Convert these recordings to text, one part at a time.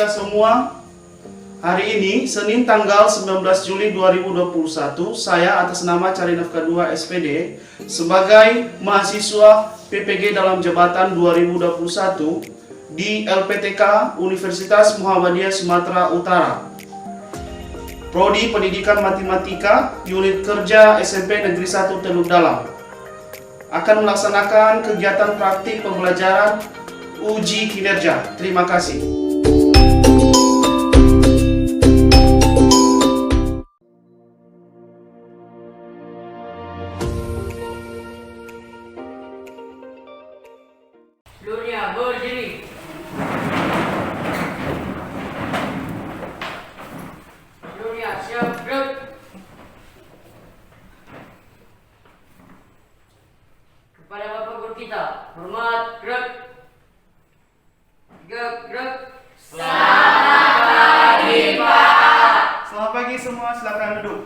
kita semua. Hari ini, Senin tanggal 19 Juli 2021, saya atas nama Cari Nafkah 2 SPD sebagai mahasiswa PPG dalam jabatan 2021 di LPTK Universitas Muhammadiyah Sumatera Utara. Prodi Pendidikan Matematika, Unit Kerja SMP Negeri 1 Teluk Dalam akan melaksanakan kegiatan praktik pembelajaran uji kinerja. Terima kasih. Seluruhnya berdiri. Seluruhnya siap gerak. Kepada Bapak Guru kita, hormat gerak. Gerak. Selamat pagi, Pak. Selamat pagi semua, silakan duduk.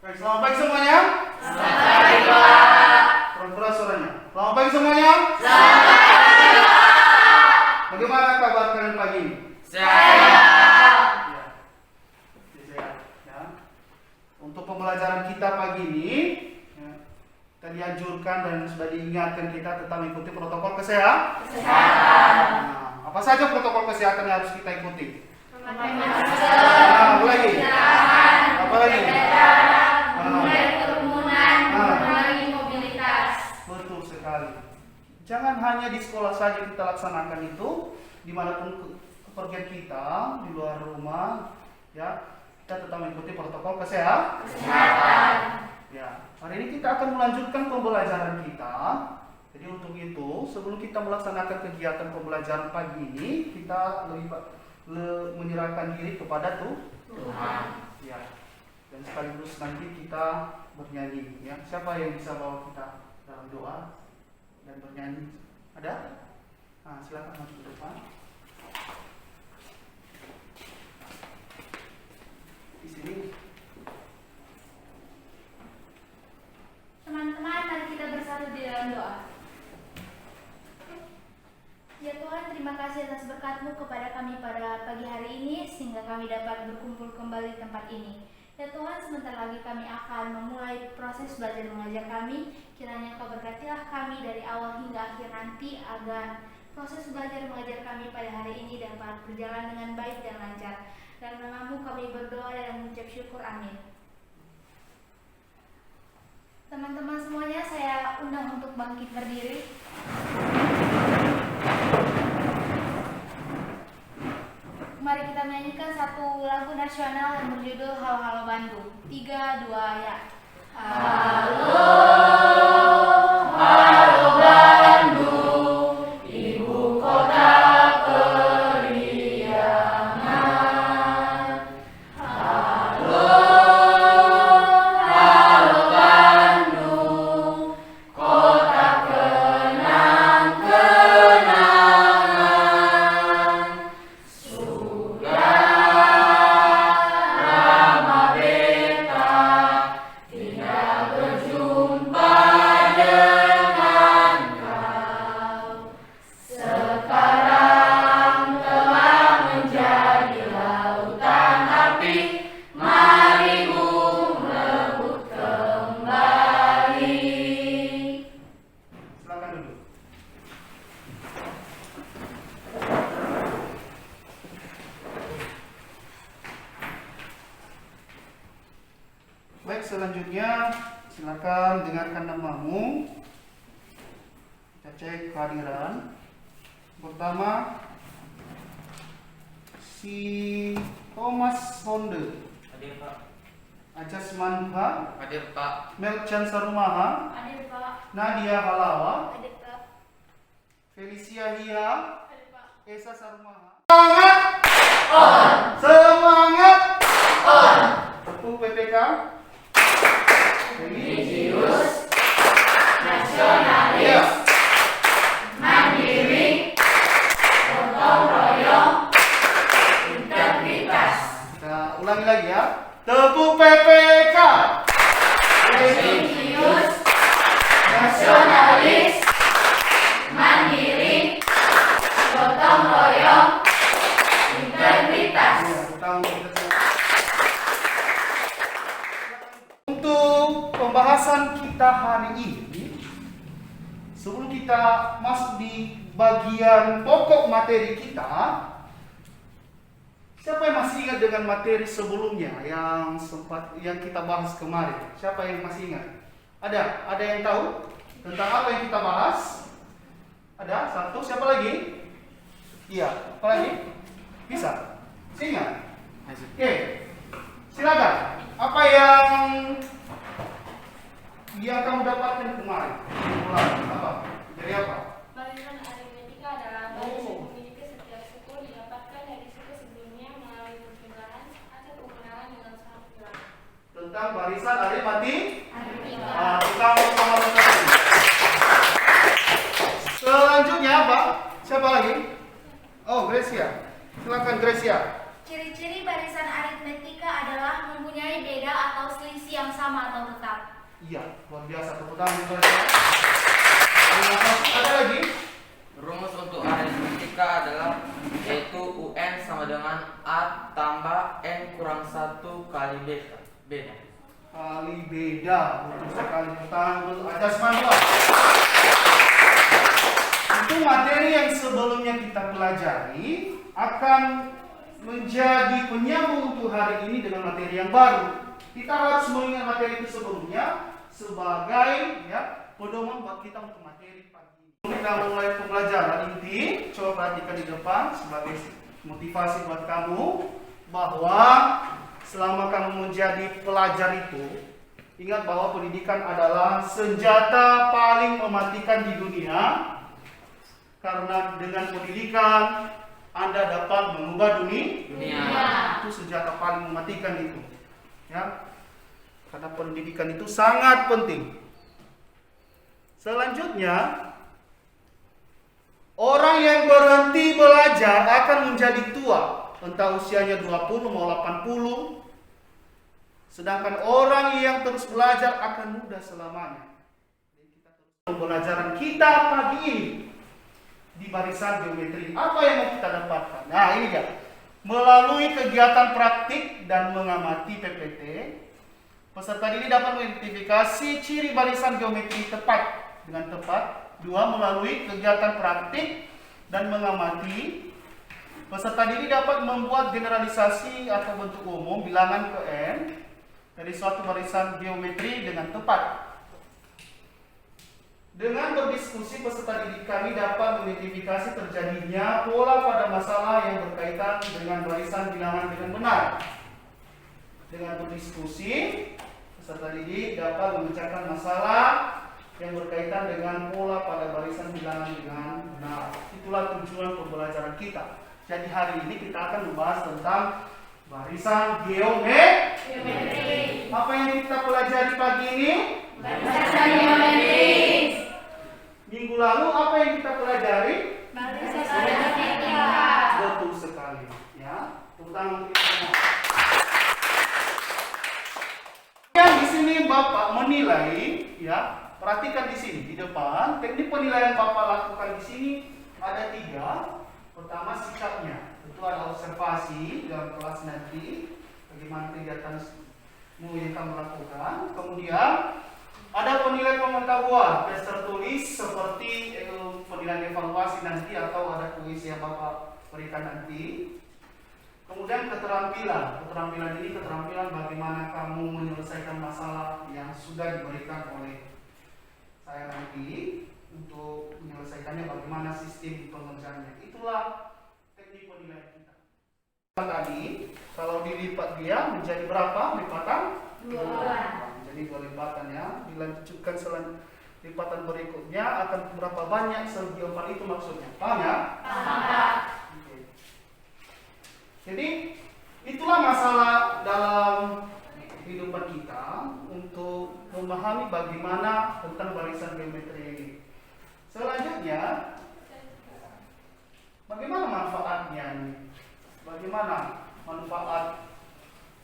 Baik, selamat pagi semuanya. Selamat pagi, Pak. Keras suaranya. Selamat pagi semuanya. Selamat pagi, Pak. Bagaimana kabar kalian pagi ini? Sehat. Sehat. Ya. Untuk pembelajaran kita pagi ini, ya, kita dianjurkan dan sudah diingatkan kita tetap mengikuti protokol kesehatan. Nah, apa saja protokol kesehatan yang harus kita ikuti? Memakai Nah, masker. apa lagi? Apa lagi? Menghindari kerumunan, mengurangi mobilitas. Betul sekali. Jangan hanya di sekolah saja kita laksanakan itu, dimanapun kepergian kita di luar rumah, ya kita tetap mengikuti protokol kesehatan. Ya, hari ini kita akan melanjutkan pembelajaran kita. Jadi untuk itu, sebelum kita melaksanakan kegiatan pembelajaran pagi ini, kita menyerahkan diri kepada Tuhan. Ya. Dan sekaligus nanti kita bernyanyi. Ya, siapa yang bisa bawa kita dalam doa dan bernyanyi? Ada? Nah, silakan maju ke depan. Di sini. Teman-teman, mari kita bersatu di dalam doa. Ya Tuhan, terima kasih atas berkat-Mu kepada kami pada pagi hari ini, sehingga kami dapat berkumpul kembali di tempat ini. Ya Tuhan, sebentar lagi kami akan memulai proses belajar mengajar kami. Kiranya Kau berkatilah kami dari awal hingga akhir nanti, agar proses belajar mengajar kami pada hari ini dapat berjalan dengan baik dan lancar. Dan namamu kami berdoa dan mengucap syukur, amin. Teman-teman semuanya, saya undang untuk bangkit berdiri. Mari kita menyanyikan satu lagu nasional yang berjudul Halo Halo Bandung. 3, 2, ya. Halo, halo Bandung, ibu kota periangan. Halo, halo Bandung, kota kenang-kenangan. Rama beta tidak berjumpa dengan kau. Sekarang telah menjadi lautan api, mari merebut kembali. Silakan duduk. Baik, selanjutnya silakan dengarkan namamu. Kita cek kehadiran. Pertama, si Thomas Honde, Hadir Pak. Ajas Manha, Hadir Pak. Melchan Sarumaha, Hadir Pak. Nadia Halawa, Hadir Pak. Felicia Hia, Hadir Pak. Esa Sarumaha. Semangat! Semangat! Tepuk PPK. Religius, nasionalis, mandiri, gotong royong, integritas. Kita ulangi lagi ya. Tebu PPK. Religius, nasionalis, mandiri, gotong royong, integritas. Ya, untuk pembahasan kita hari ini, sebelum kita masuk di bagian pokok materi kita, siapa yang masih ingat dengan materi sebelumnya yang kita bahas kemarin? Siapa yang masih ingat? Ada yang tahu tentang apa yang kita bahas? Ada? Satu. Siapa lagi? Iya. Apa lagi? Bisa? Ingat? Oke. Silakan. Apa yang kamu dapatkan kemarin? Apa? Dari apa? Barisan aritmetika adalah baris yang memiliki setiap suku didapatkan dari suku sebelumnya melalui perjumlahan atau pengenalan dengan sangat jelas. Tentang barisan aritmetika. Aritmetika. Tentang pengalaman. Selanjutnya apa? Siapa lagi? Oh, Gracia. Silakan Gracia. Ciri-ciri barisan aritmetika adalah mempunyai beda atau selisih yang sama atau tetap. Iya, luar biasa. Tepuk tangan untuk Gracia. Terima kasih. Ada lagi? Rumus untuk aritmetika adalah yaitu UN sama dengan A tambah N kurang 1 kali beta. Kali beda. Betul sekali. Tepuk tangan untuk Ajas Manua. Itu materi yang sebelumnya kita pelajari akan menjadi penyambung untuk hari ini dengan materi yang baru. Kita harus mengingat materi itu sebelumnya sebagai pedoman buat kita untuk materi pagi ini. Kita mulai pembelajaran inti. Coba perhatikan di depan sebagai motivasi buat kamu bahwa selama kamu menjadi pelajar itu, ingat bahwa pendidikan adalah senjata paling mematikan di dunia. Karena dengan pendidikan Anda dapat mengubah dunia. Itu senjata paling mematikan itu. Ya. Karena pendidikan itu sangat penting. Selanjutnya, orang yang berhenti belajar akan menjadi tua, entah usianya 20 mau 80. Sedangkan orang yang terus belajar akan muda selamanya. Jadi kita terus pembelajaran kita pagi ini di barisan geometri. Apa yang mau kita dapatkan? Nah, ini dia. Melalui kegiatan praktik dan mengamati PPT, peserta didik dapat mengidentifikasi ciri barisan geometri dengan tepat. 2. Melalui kegiatan praktik dan mengamati, peserta didik dapat membuat generalisasi atau bentuk umum bilangan ke N dari suatu barisan geometri dengan tepat. Dengan berdiskusi, peserta didik kami dapat mengidentifikasi terjadinya pola pada masalah yang berkaitan dengan barisan bilangan dengan benar. Dengan berdiskusi, peserta didik dapat memecahkan masalah yang berkaitan dengan pola pada barisan bilangan dengan benar. Itulah tujuan pembelajaran kita. Jadi hari ini kita akan membahas tentang barisan geometri. Apa yang kita pelajari pagi ini? Barisan geometri. Minggu lalu apa yang kita pelajari? Barisan aritmetika. Betul sekali, ya. Tentang untuk itu semua. Yang di sini Bapak menilai, ya. Perhatikan di sini di depan. Teknik penilaian Bapak lakukan di sini ada 3. Pertama, sikapnya. Itu adalah observasi dalam kelas nanti. Bagaimana kegiatanmu yang kamu lakukan. Kemudian ada penilaian pengetahuan, tes tertulis seperti penilaian evaluasi nanti atau ada kuis yang Bapak berikan nanti. Kemudian keterampilan ini keterampilan bagaimana kamu menyelesaikan masalah yang sudah diberikan oleh saya nanti untuk menyelesaikannya, bagaimana sistem pengerjaannya. Itulah teknik penilaian kita. Tadi kalau dilipat dia menjadi berapa lipatan? 2. Jadi 2 lipatan ya. Dilanjutkan lipatan berikutnya akan berapa banyak segi 4 itu maksudnya. Paham ya? Paham. Oke. Jadi itulah masalah dalam kehidupan kita untuk memahami bagaimana tentang barisan geometri ini. Selanjutnya, bagaimana manfaatnya? Bagaimana manfaat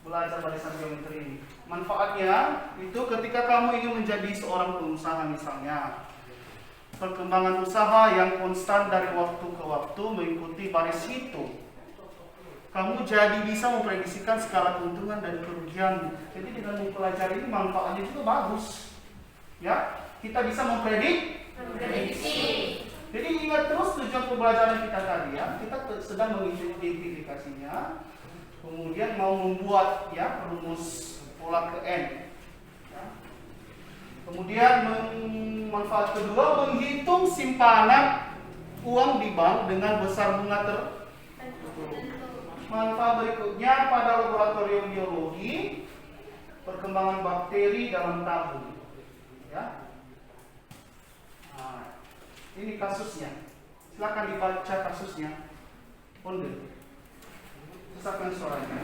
belajar barisan geometri ini. Manfaatnya itu ketika kamu ingin menjadi seorang pengusaha misalnya, perkembangan usaha yang konstan dari waktu ke waktu mengikuti baris hitung, kamu jadi bisa memprediksikan skala keuntungan dan kerugian. Jadi dengan mempelajari ini manfaatnya juga bagus. Ya, kita bisa memprediksi. Jadi ingat terus tujuan pembelajaran kita tadi ya. Kita sedang mengidentifikasinya, kemudian mau membuat ya rumus pola ke n. Ya. Kemudian manfaat kedua menghitung simpanan uang di bank dengan besar bunga tertentu. Manfaat berikutnya pada laboratorium biologi, perkembangan bakteri dalam tabung. Ya. Nah, ini kasusnya. Silakan dibaca kasusnya. Onde. Sesakan suaranya.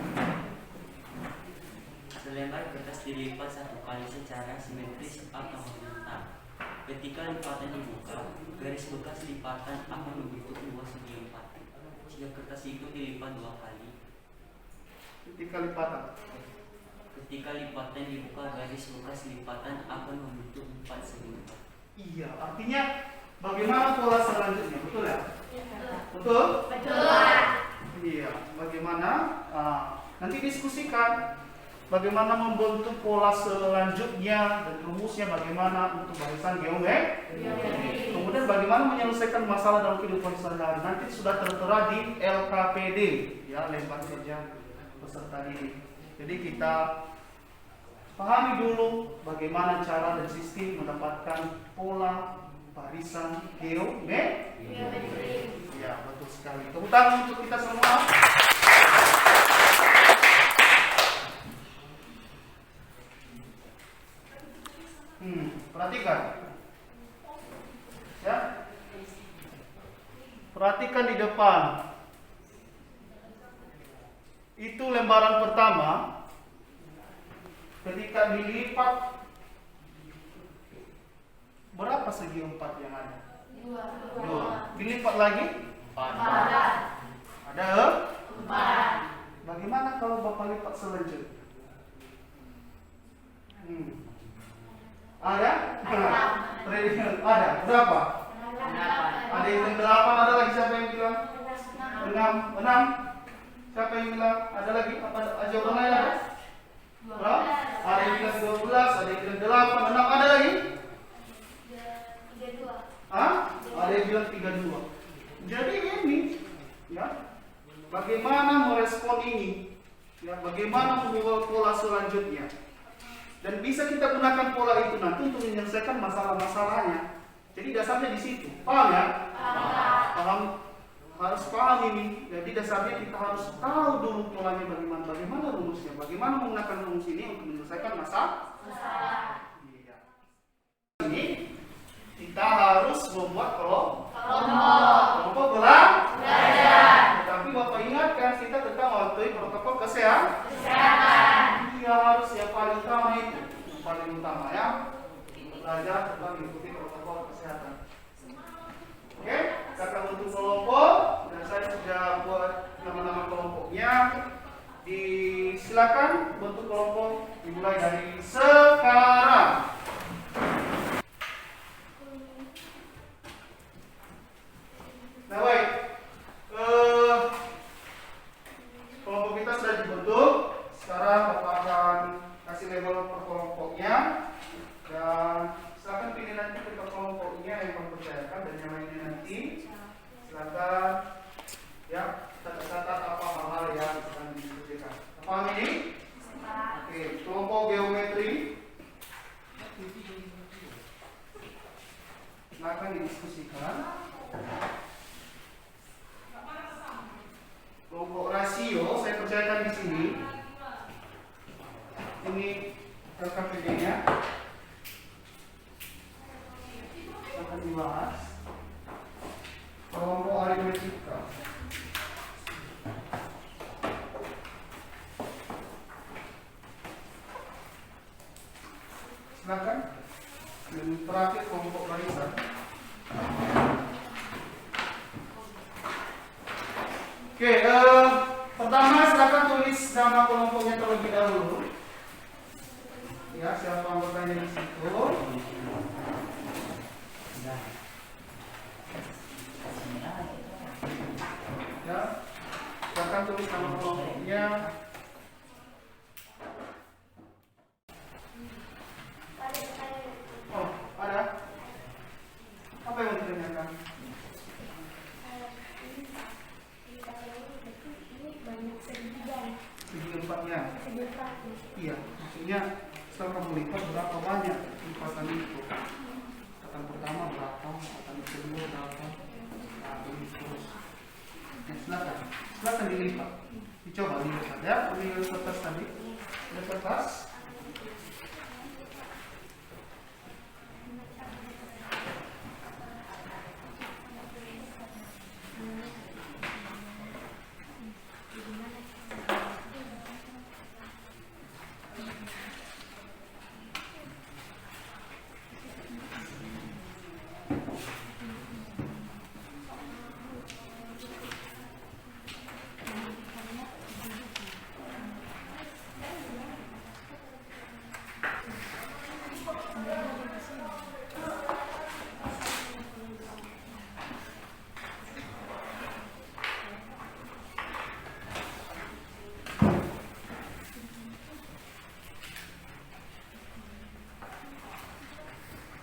Selembar kertas dilipat satu kali secara simetris atau horizontal. Ketika lipatan dibuka, garis bekas lipatan akan membentuk luas segi 4. Jika kertas itu dilipat 2 kali. Ketika lipatan dibuka, garis bekas lipatan akan membentuk 4 segi 4. Iya, artinya bagaimana pola selanjutnya, betul ya? Betul? Iya, bagaimana? Nanti diskusikan bagaimana membentuk pola selanjutnya dan rumusnya bagaimana untuk barisan geometri. Kemudian bagaimana menyelesaikan masalah dalam kehidupan sehari-hari. Nanti sudah tertera di LKPD, ya, lembar kerja peserta didik. Jadi kita pahami dulu bagaimana cara dan sistem mendapatkan pola barisan geometri. Ya, betul sekali. Tepuk tangan untuk kita semua. Perhatikan. Ya. Perhatikan di depan. Itu lembaran pertama. Ketika dilipat, berapa segi 4 yang ada? 2. Dilipat lagi? 4. Ada 4. Bagaimana kalau Bapak lipat selanjutnya? Ada? Ada. Berapa? Ada yang 8, ada lagi siapa yang bilang? 6. Siapa yang bilang? Ada lagi? Apa jawaban lain ada? Berapa? Ada yang bilang 12, ada yang bilang 8, 6, ada lagi? 32. Ada yang bilang 32. Jadi ini, ya, bagaimana merespon ini? Ya, bagaimana membuat pola selanjutnya? Dan bisa kita gunakan pola itu nanti untuk menyelesaikan masalah-masalahnya. Jadi dasarnya di situ. Paham ya? Paham. Harus paham ini. Jadi dasarnya kita harus tahu dulu polanya bagaimana rumusnya, bagaimana menggunakan rumus ini untuk menyelesaikan masalah. Iya. Ini kita harus membuat kelompok belajar. Tetapi Bapak ingatkan kita tetap mematuhi protokol kesehatan. Iya, harus yang paling utama itu, yang paling utama ya. Belajar tetap mengikuti protokol kesehatan. Oke, kita akan bentuk kelompok dan saya sudah buat nama-nama kelompoknya. Silakan bentuk kelompok dimulai dari sekarang. Nah, baik. Kelompok kita sudah dibentuk. Sekarang Bapak akan kasih label per kelompoknya dan silakan pilih nanti ke kelompoknya yang Bapak percayakan dan yang lainnya nanti. Silakan ya, catat apa hal-hal yang akan didiskusikan. Paham ini? Oke, kelompok geometri. Silakan didiskusikan. Kelompok rasio saya percayakan di sini. Ini LKPD-nya akan dibahas. Kelompok aritmetika. Silakan. Dan terakhir kelompok barisan. Oke, pertama silakan Silakan tulis nama kelompoknya terlebih dahulu. Ya, siapa anggotanya di situ? Ya, silakan tulis nama kelompoknya. Oh, ada? Apa yang mau ditanyakan? Segi empatnya. Iya, maksudnya setelah kamu lipat berapa banyak lipatan itu? Lipatan pertama berapa? Lipatan kedua berapa? Nah, begitu terus. Ya, silakan dilipat. Dicoba dilipat ya, ambil kertas tadi. Ada kertas.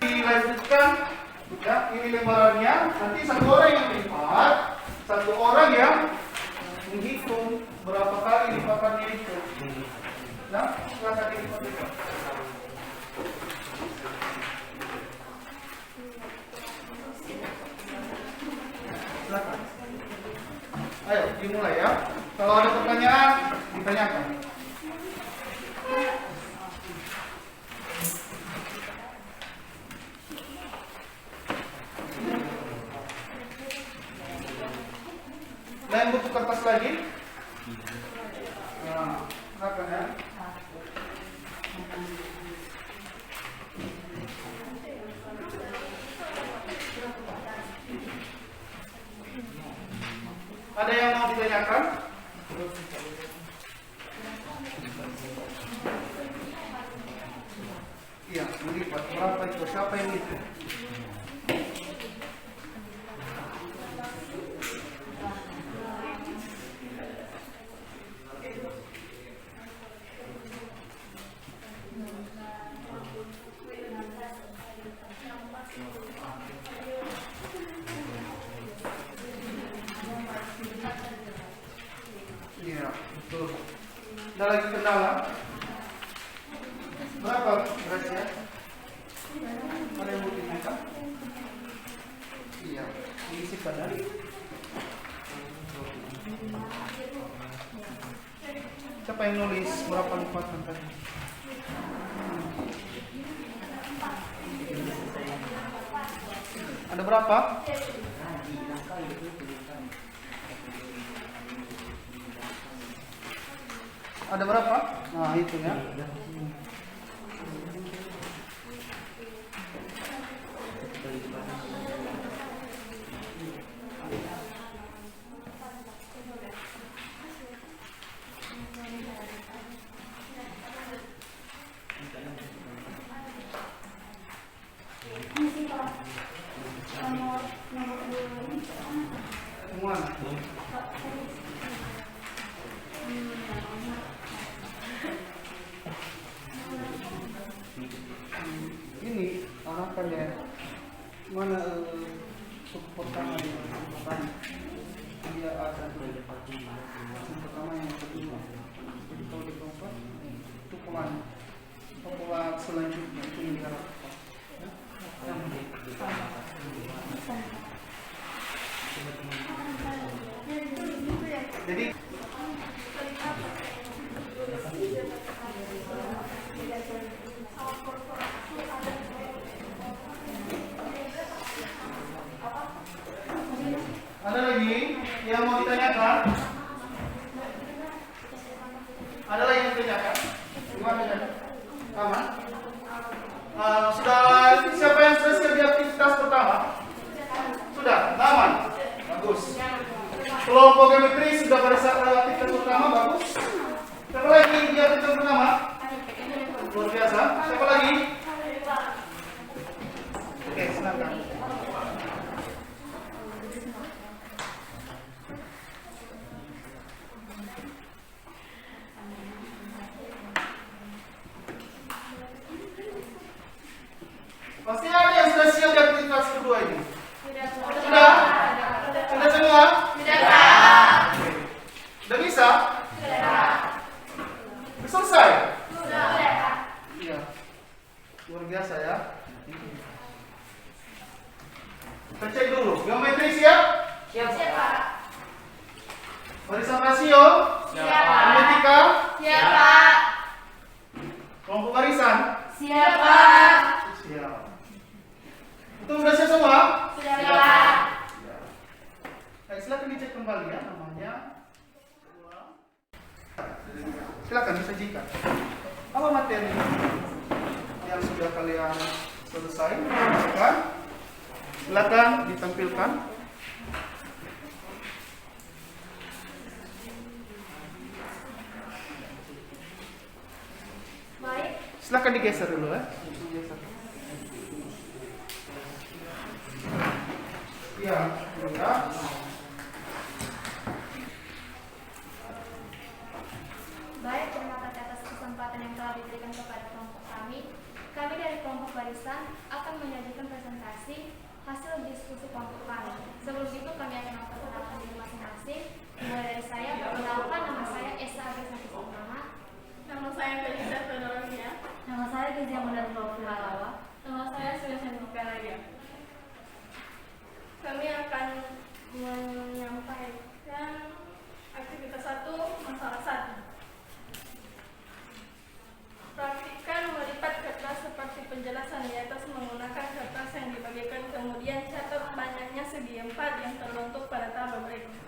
Dilanjutkan ya, ini lembarannya. Nanti satu orang yang lipat, satu orang yang menghitung berapa kali lipatannya itu. Nah, silakan dilipat. Silakan. Ayo dimulai ya. Kalau ada pertanyaan ditanyakan. Lain butuh kertas lagi? Nah, silakan ya. Ada yang mau ditanyakan? Iya, melipat berapa itu? Siapa yang itu? Iya, betul. Ada lagi kendala? Berapa berasnya? Ada yang mau ditanyakan? Iya, diisikan ya. Siapa yang nulis berapa lipatan tadi? Ada berapa? Ada berapa? Nah, itu ya. Semua. Ini arahkan ya. Mana pertama di pertama. Dia ada yang pertama yang kedua. Jadi kalau di keempat itu pola selanjutnya itu negara apa? Jadi ada lagi yang mau ditanyakan? Ada lagi yang ditanyakan? Gimana kan? Aman? Sudah siapa yang selesai di aktivitas pertama? Sudah, aman. Bagus. Kelompok geometri sudah pada saat aktivitas pertama, bagus. Siapa lagi di aktivitas pertama? Luar biasa. Siapa lagi? Oke, silakan. Pasti ada yang sudah siap di aktivitas kedua ini. Sudah? Sudah semua? Sudah bisa? Sudah selesai? Iya. Luar biasa ya. Kita cek dulu. Geometri siap? Siap. Barisan rasio? Geometrika? Kelompok barisan? Siap. Itu sudah siap semua? Baik, silakan dicek kembali ya namanya. Silakan disajikan. Apa materi yang sudah kalian selesai? Silakan ditampilkan. Baik. Silakan digeser dulu ya. Ya, sudah. Baik, terima kasih atas kesempatan yang telah diberikan kepada kelompok kami. Kami dari kelompok barisan akan menyajikan presentasi hasil diskusi kelompok kami. Sebelum itu kami akan memperkenalkan diri masing-masing. Mulai dari saya, perkenalkan nama saya Esa Agresati Purnama. Nama saya Felisa Fedoronia. Nama saya Kezia Mudan Lawa. Nama saya Sulisantika Radia. Kami akan menyampaikan aktivitas 1, masalah 1. Praktikan melipat kertas seperti penjelasan di atas menggunakan kertas yang dibagikan, kemudian catat banyaknya segi 4 yang terbentuk pada tabel berikut.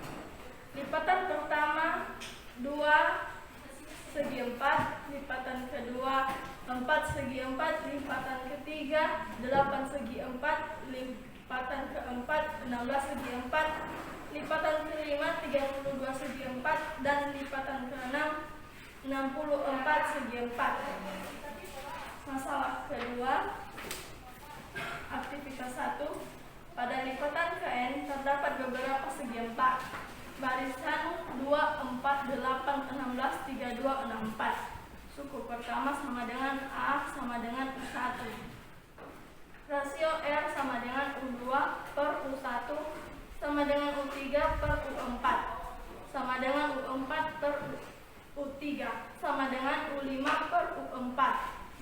Lipatan pertama 2 segi 4, lipatan kedua 4 segi 4, lipatan ketiga 8 segi 4, lipatan keempat 16 segi 4, lipatan kelima 32 segi 4, dan lipatan keenam 64 segi 4. Masalah kedua, aktivitas 1. Pada lipatan KN terdapat beberapa segi 4. Barisan 2, 4, 8, 16, 32, 64. Suku pertama sama dengan A sama dengan U1. Rasio R sama dengan U2 per U1 sama dengan U3 per U4 sama dengan U4 per U3 sama dengan U5 per U4,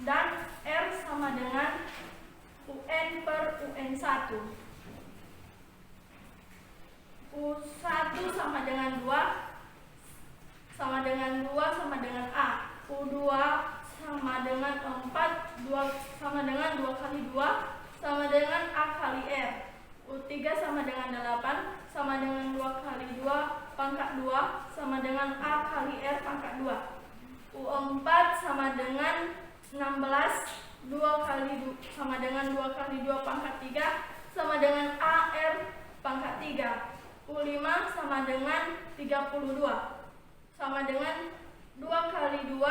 dan R sama dengan UN per UN1. U1 sama dengan 2 sama dengan 2 sama dengan A. U2 sama dengan 4, 2 sama dengan 2 kali 2 sama dengan A kali R. U3 sama dengan 8 sama dengan 2 kali 2 pangkat 2 sama dengan A kali R pangkat 2. U4 sama dengan 16, 2 kali 2 sama dengan 2 kali 2 pangkat 3 sama dengan AR pangkat 3. U5 sama dengan 32 sama dengan 2 kali 2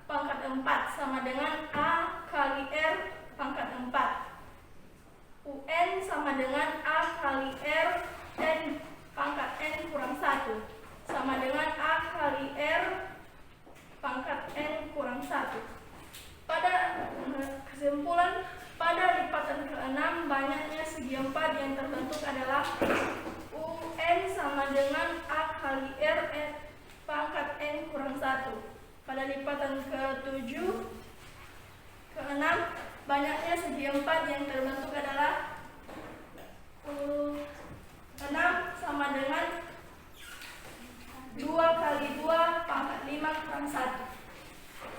pangkat 4 sama dengan A kali R pangkat 4. UN sama dengan A kali R N pangkat N kurang 1 sama dengan A kali R pangkat N kurang 1. Pada kesimpulan, pada lipatan ke-6 banyaknya segi 4 yang terbentuk adalah UN sama dengan A kali R N pangkat N kurang 1. Pada lipatan ke-7 ke-6 banyaknya segi 4 yang terbentuk adalah 6 sama dengan 2 kali 2 pangkat 5 kurang 1.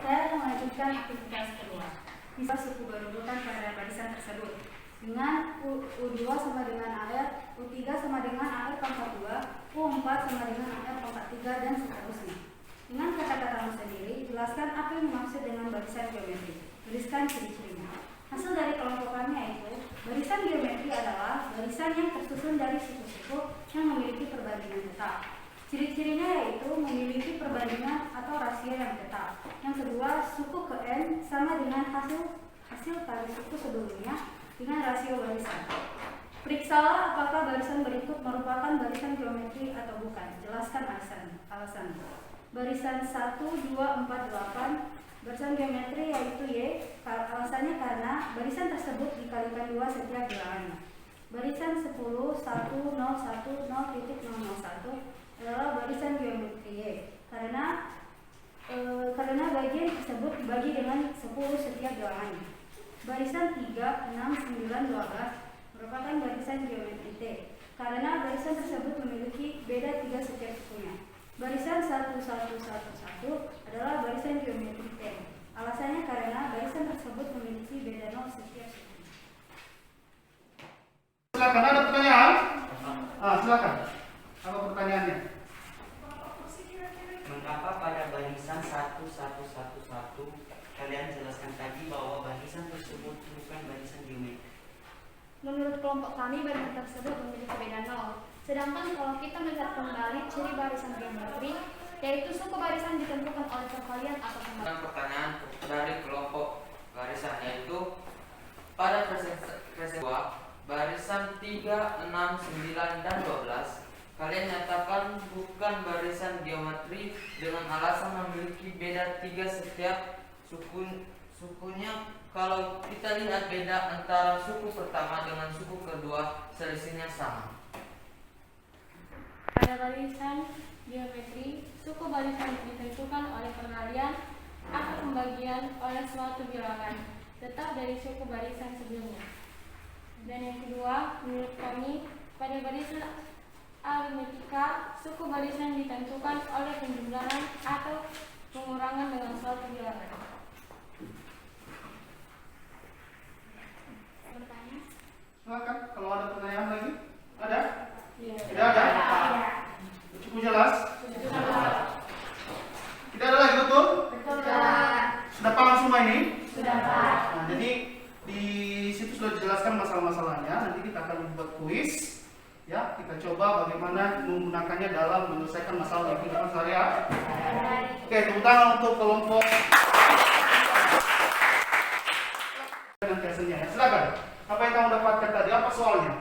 Saya melanjutkan aktivitas kedua. Bisa suku berurutan pada barisan tersebut dengan U2 sama dengan AR, U3 sama dengan AR pangkat 2, U4 sama dengan AR pangkat 3, dan seterusnya. Dengan kata-katamu sendiri, jelaskan apa yang dimaksud dengan barisan geometri. Tuliskan ciri-cirinya. Hasil dari kelompok kami yaitu Barisan geometri adalah barisan yang tersusun dari suku-suku yang memiliki perbandingan tetap. Ciri-cirinya yaitu memiliki perbandingan atau rasio yang tetap. Yang kedua, suku ke n sama dengan hasil kali suku sebelumnya dengan rasio barisan. Periksalah apakah barisan berikut merupakan barisan geometri atau bukan. Jelaskan alasan. Barisan 1, 2, 4, 8 barisan geometri yaitu Y. Alasannya karena barisan tersebut dikalikan 2 setiap bilangannya. Barisan 10, 1, 0, 1, 0.001 adalah barisan geometri Y karena bagian tersebut dibagi dengan 10 setiap bilangannya. Barisan 3, 6, 9, 12 merupakan barisan geometri T karena barisan tersebut memiliki beda 3 setiap sukunya. Barisan 1, 1, 1, 1 adalah barisan geometri T. Alasannya karena barisan tersebut memiliki beda 0 setiap sukunya. Silakan, ada pertanyaan? Silakan. Apa pertanyaannya? Mengapa pada barisan 1, 1, 1, 1 kalian jelaskan tadi bahwa barisan tersebut bukan barisan geometri? Menurut kelompok kami, barisan tersebut memiliki beda 0. Sedangkan kalau kita melihat kembali ciri barisan geometri, yaitu suku barisan ditentukan oleh perkalian atau pembagian. Pertanyaan dari kelompok barisan yaitu pada presentasi 2 barisan 3, 6, 9, dan 12 kalian nyatakan bukan barisan geometri dengan alasan memiliki beda 3 setiap sukunya. Kalau kita lihat beda antara suku pertama dengan suku kedua, selisihnya sama. Pada barisan geometri, suku barisan ditentukan oleh perkalian atau pembagian oleh suatu bilangan tetap dari suku barisan sebelumnya. Dan yang kedua, menurut kami, pada barisan aritmetika, suku barisan ditentukan oleh penjumlahan atau pengurangan dengan suatu bilangan. Silakan, kalau ada pertanyaan lagi. Ada? Iya. Tidak ada? Cukup jelas? Tidak ada lagi, betul? Sudah paham semua ini? Sudah, Pak. Nah, jadi di situ sudah dijelaskan masalah-masalahnya. Nanti kita akan membuat kuis. Ya, kita coba bagaimana menggunakannya dalam menyelesaikan masalah di kehidupan sehari-hari. Oke, tepuk tangan untuk kelompok dengan biasanya ya. Silakan. Apa yang kamu dapatkan tadi? Apa soalnya?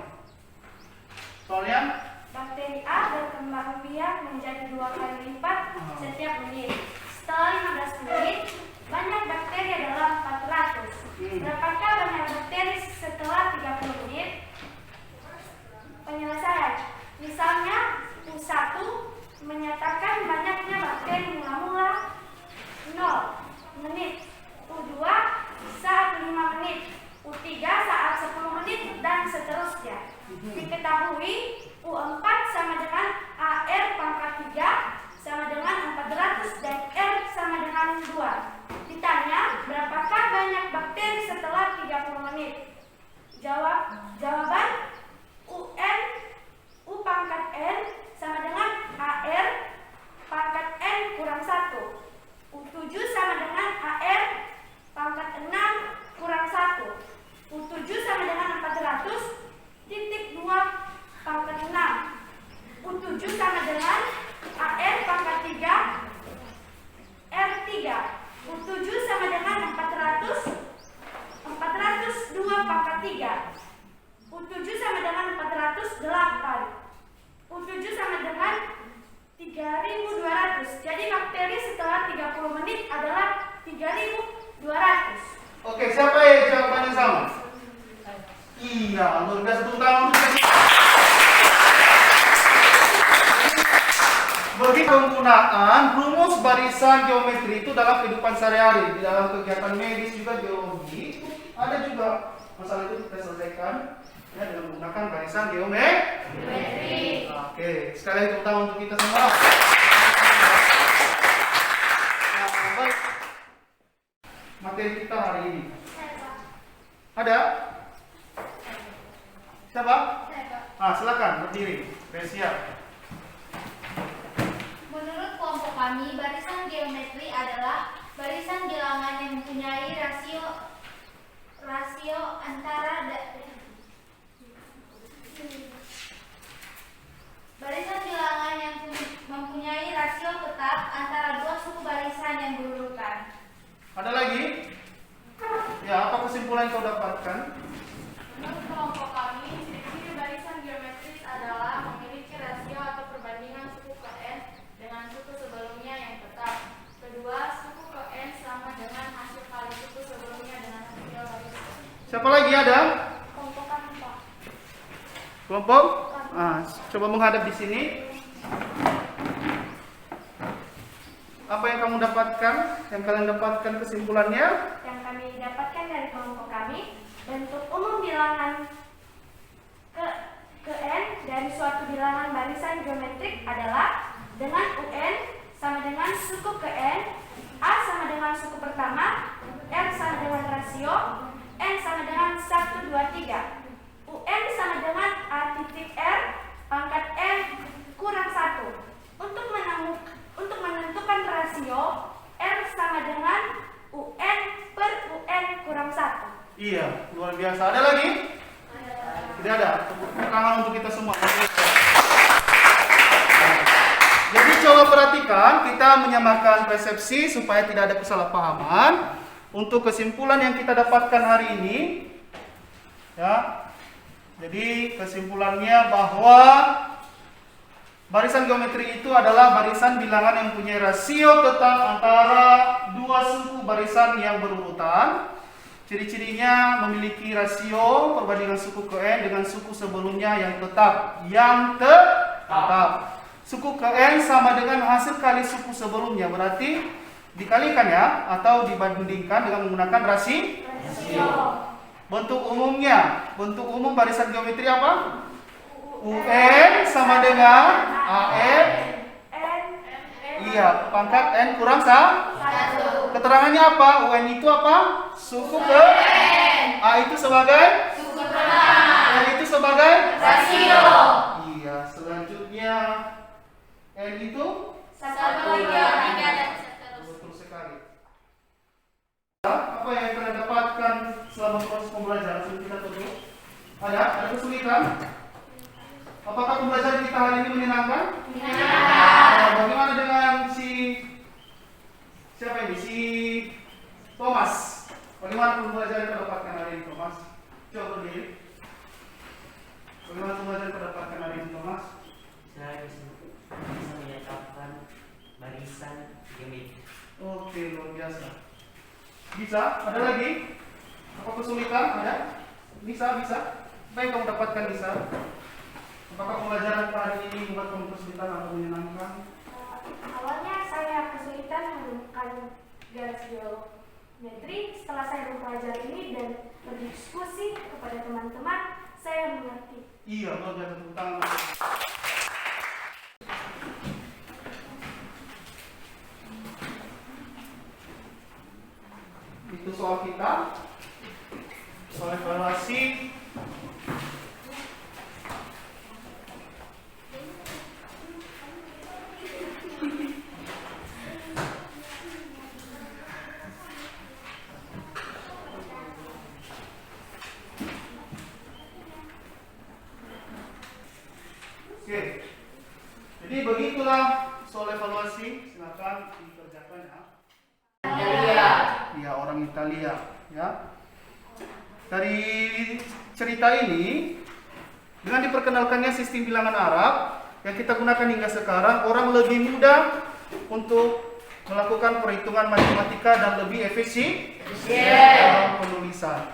Soalnya? Bakteri A berkembang biak menjadi 2 kali lipat setiap menit. Setelah 15 menit, banyak bakteri adalah 400. Berapakah banyak bakteri setelah 30 menit? Penyelesaian. Misalnya, U1 menyatakan banyaknya bakteri mula-mula 0 menit. U2 saat 5 menit. U3 saat 10 menit dan seterusnya. Diketahui U4 sama dengan AR pangkat 3 sama dengan 400 dan R sama dengan 2. Ditanya, berapakah banyak bakteri setelah 30 menit? Jawaban UN U pangkat N sama dengan AR pangkat N kurang 1. U7 sama dengan AR pangkat 6 kurang 1. U7 sama dengan 400 titik 2 pangkat 6. U7 sama dengan AR pangkat 3 R3. U7 sama dengan 402 pangkat 3. U7 sama dengan 408. U7 sama dengan 3200. Jadi bakteri setelah 30 menit adalah 3200. Oke, siapa yang jawabannya sama? Iya, luar biasa, tepuk tangan untuk saya. Bagi penggunaan rumus barisan geometri itu dalam kehidupan sehari-hari, di dalam kegiatan medis juga biologi, ada juga masalah itu kita selesaikan ya dengan menggunakan barisan geometri. Oke, sekali lagi tepuk tangan untuk kita semua. Nah, baik. Materi kita hari ini. Ada? Siapa? Silakan berdiri. Siap. Menurut kelompok kami, barisan geometri adalah barisan bilangan yang mempunyai rasio antara Barisan bilangan yang mempunyai rasio tetap antara dua suku barisan yang berurutan. Ada lagi? Ya, apa kesimpulan yang kau dapatkan? Menurut kelompok kami, ciri-ciri barisan geometris adalah memiliki rasio atau perbandingan suku ke n dengan suku sebelumnya yang tetap. Kedua, suku ke n sama dengan hasil kali suku sebelumnya dengan hasil barisan. Siapa lagi ada? Kelompok kami, Pak. Kelompok? Coba menghadap di sini. Apa yang kamu dapatkan? Yang kalian dapatkan kesimpulannya? Yang kami dapatkan dari kelompok kami, bentuk umum bilangan ke n dari suatu bilangan barisan geometrik adalah dengan un sama dengan suku ke n, a sama dengan suku pertama, r sama dengan rasio, n sama dengan 1, 2, 3. UN sama dengan a titik r pangkat n kurang 1. Untuk menentukan rasio, r sama dengan UN per UN kurang 1. Iya, luar biasa. Ada lagi? Tidak ada. Tepuk tangan untuk kita semua. Jadi coba perhatikan, kita menyamakan persepsi supaya tidak ada kesalahpahaman. Untuk kesimpulan yang kita dapatkan hari ini, ya. Jadi kesimpulannya bahwa barisan geometri itu adalah barisan bilangan yang punya rasio tetap antara dua suku barisan yang berurutan. Ciri-cirinya memiliki rasio perbandingan suku ke n dengan suku sebelumnya yang tetap. Suku ke n sama dengan hasil kali suku sebelumnya, berarti dikalikan ya, atau dibandingkan dengan menggunakan rasio. Bentuk umum barisan geometri apa? UN sama dengan AN. Iya, pangkat n kurang 1. Keterangannya apa? UN itu apa? Suku ke n. A itu sebagai suku pertama. N itu sebagai rasio. Iya, selanjutnya n itu 1/3. Betul sekali. Apa yang kalian dapatkan selama proses pembelajaran sebelum kita tutup? Ada kesulitan? Apakah pembelajaran kita hari ini menyenangkan? Menyenangkan. Bagaimana dengan siapa ini? Si Thomas. Bagaimana pembelajaran yang kita dapatkan hari ini, Thomas? Coba berdiri. Bagaimana pembelajaran yang kita dapatkan hari ini, Thomas? Saya bisa menyatakan barisan geometri. Oke, luar biasa. Bisa? Ada lagi? Apa kesulitan? Ada? Bisa? Apa yang kamu dapatkan, bisa? Apakah pembelajaran hari ini membuat kamu kesulitan atau menyenangkan? Awalnya saya kesulitan menemukan garis geometri. Setelah saya mempelajari ini dan berdiskusi kepada teman-teman, saya mengerti. Iya, luar biasa, tepuk tangan. Itu soal kita. Soal evaluasi. Oke. Jadi begitulah soal evaluasi. Silakan dikerjakan ya. Ya, orang Italia ya. Dari cerita ini dengan diperkenalkannya sistem bilangan Arab yang kita gunakan hingga sekarang, orang lebih mudah untuk melakukan perhitungan matematika dan lebih efisien dalam penulisan.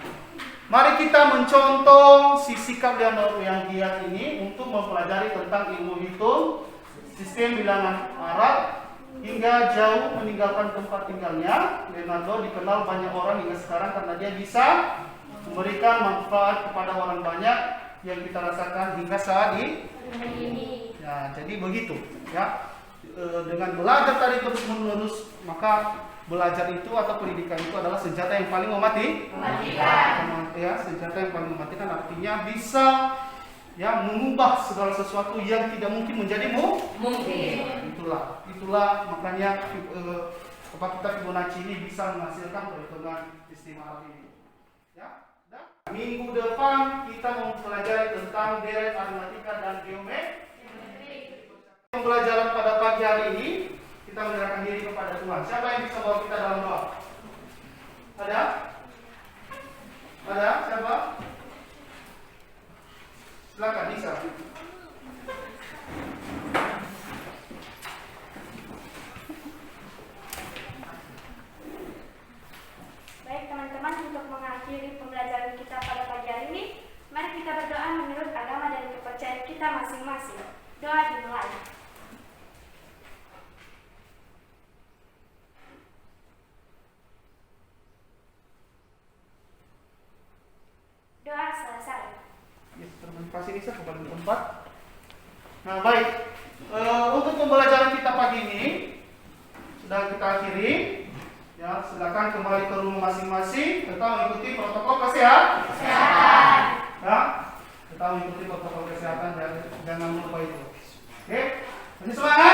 Mari kita mencontoh si sikap Leonardo yang giat ini untuk mempelajari tentang ilmu hitung sistem bilangan Arab. Hingga jauh meninggalkan tempat tinggalnya, Leonardo dikenal banyak orang hingga sekarang karena dia bisa memberikan manfaat kepada orang banyak yang kita rasakan hingga saat ini. Ya, jadi begitu ya. Dengan belajar tadi terus-menerus, maka belajar itu atau pendidikan itu adalah senjata yang paling mematikan. Ya, senjata yang paling mematikan artinya bisa ya mengubah segala sesuatu yang tidak mungkin menjadi mungkin. Itulah makanya kita Fibonacci ini bisa menghasilkan perhitungan istimewa ini. Ya, dah. Minggu depan kita mempelajari tentang deret aritmatika dan geometri. Pembelajaran pada pagi hari ini kita menyerahkan diri kepada Tuhan. Siapa yang bisa bawa kita dalam doa? Ada? Ada? Siapa? Silakan, Nisa. Baik teman-teman, untuk mengakhiri pembelajaran kita pada pagi hari ini, mari kita berdoa menurut agama dan kepercayaan kita masing-masing. Doa dimulai. Doa selesai. Yes, terima kasih Nisa kepada tempat. Nah baik, untuk pembelajaran kita pagi ini sudah kita akhiri. Ya, silakan kembali ke rumah masing-masing. Tetap mengikuti protokol kesehatan. Ya, tetap mengikuti protokol kesehatan dan jangan lupa itu. Oke, masih semangat.